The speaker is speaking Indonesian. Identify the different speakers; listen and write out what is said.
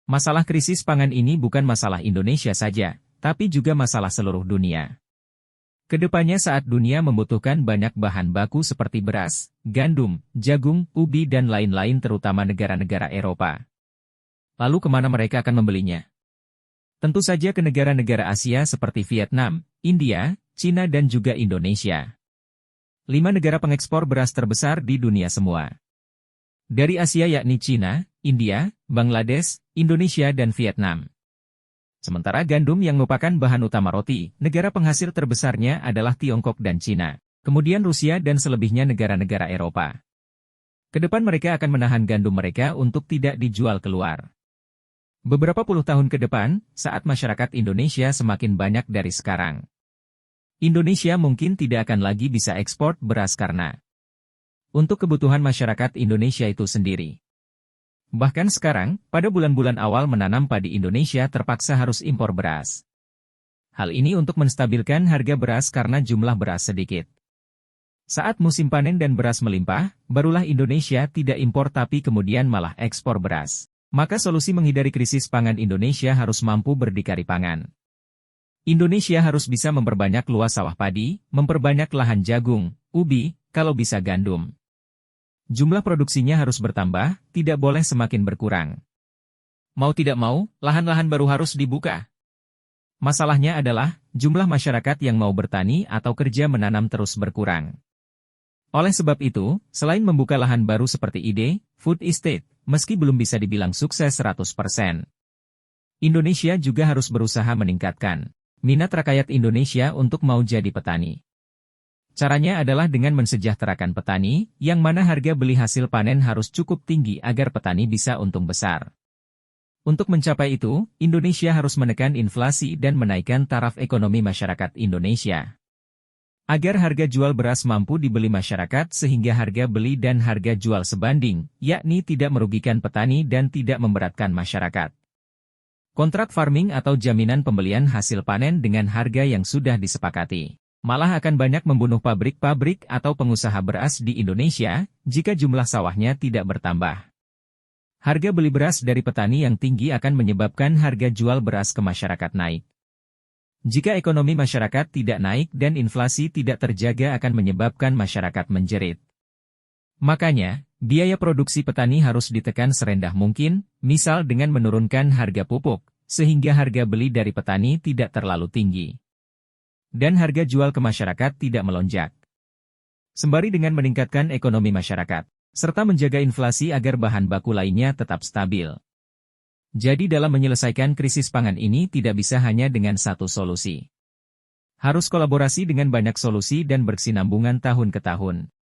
Speaker 1: Masalah krisis pangan ini bukan masalah Indonesia saja, tapi juga masalah seluruh dunia. Kedepannya saat dunia membutuhkan banyak bahan baku seperti beras, gandum, jagung, ubi dan lain-lain terutama negara-negara Eropa. Lalu kemana mereka akan membelinya? Tentu saja ke negara-negara Asia seperti Vietnam, India, Cina dan juga Indonesia. 5 negara pengekspor beras terbesar di dunia semua. Dari Asia yakni Cina, India, Bangladesh, Indonesia dan Vietnam. Sementara gandum yang merupakan bahan utama roti, negara penghasil terbesarnya adalah Tiongkok dan Cina. Kemudian Rusia dan selebihnya negara-negara Eropa. Kedepan mereka akan menahan gandum mereka untuk tidak dijual keluar. Beberapa puluh tahun ke depan, saat masyarakat Indonesia semakin banyak dari sekarang, Indonesia mungkin tidak akan lagi bisa ekspor beras karena untuk kebutuhan masyarakat Indonesia itu sendiri. Bahkan sekarang, pada bulan-bulan awal menanam padi Indonesia terpaksa harus impor beras. Hal ini untuk menstabilkan harga beras karena jumlah beras sedikit. Saat musim panen dan beras melimpah, barulah Indonesia tidak impor tapi kemudian malah ekspor beras. Maka solusi menghindari krisis pangan Indonesia harus mampu berdikari pangan. Indonesia harus bisa memperbanyak luas sawah padi, memperbanyak lahan jagung, ubi, kalau bisa gandum. Jumlah produksinya harus bertambah, tidak boleh semakin berkurang. Mau tidak mau, lahan-lahan baru harus dibuka. Masalahnya adalah, jumlah masyarakat yang mau bertani atau kerja menanam terus berkurang. Oleh sebab itu, selain membuka lahan baru seperti ide, food estate, meski belum bisa dibilang sukses 100%. Indonesia juga harus berusaha meningkatkan minat rakyat Indonesia untuk mau jadi petani. Caranya adalah dengan mensejahterakan petani, yang mana harga beli hasil panen harus cukup tinggi agar petani bisa untung besar. Untuk mencapai itu, Indonesia harus menekan inflasi dan menaikkan taraf ekonomi masyarakat Indonesia. Agar harga jual beras mampu dibeli masyarakat sehingga harga beli dan harga jual sebanding, yakni tidak merugikan petani dan tidak memberatkan masyarakat. Kontrak farming atau jaminan pembelian hasil panen dengan harga yang sudah disepakati. Malah akan banyak membunuh pabrik-pabrik atau pengusaha beras di Indonesia, jika jumlah sawahnya tidak bertambah. Harga beli beras dari petani yang tinggi akan menyebabkan harga jual beras ke masyarakat naik. Jika ekonomi masyarakat tidak naik dan inflasi tidak terjaga akan menyebabkan masyarakat menjerit. Makanya, biaya produksi petani harus ditekan serendah mungkin, misal dengan menurunkan harga pupuk, sehingga harga beli dari petani tidak terlalu tinggi. Dan harga jual ke masyarakat tidak melonjak. Sembari dengan meningkatkan ekonomi masyarakat, serta menjaga inflasi agar bahan baku lainnya tetap stabil. Jadi dalam menyelesaikan krisis pangan ini tidak bisa hanya dengan satu solusi. Harus kolaborasi dengan banyak solusi dan berkesinambungan tahun ke tahun.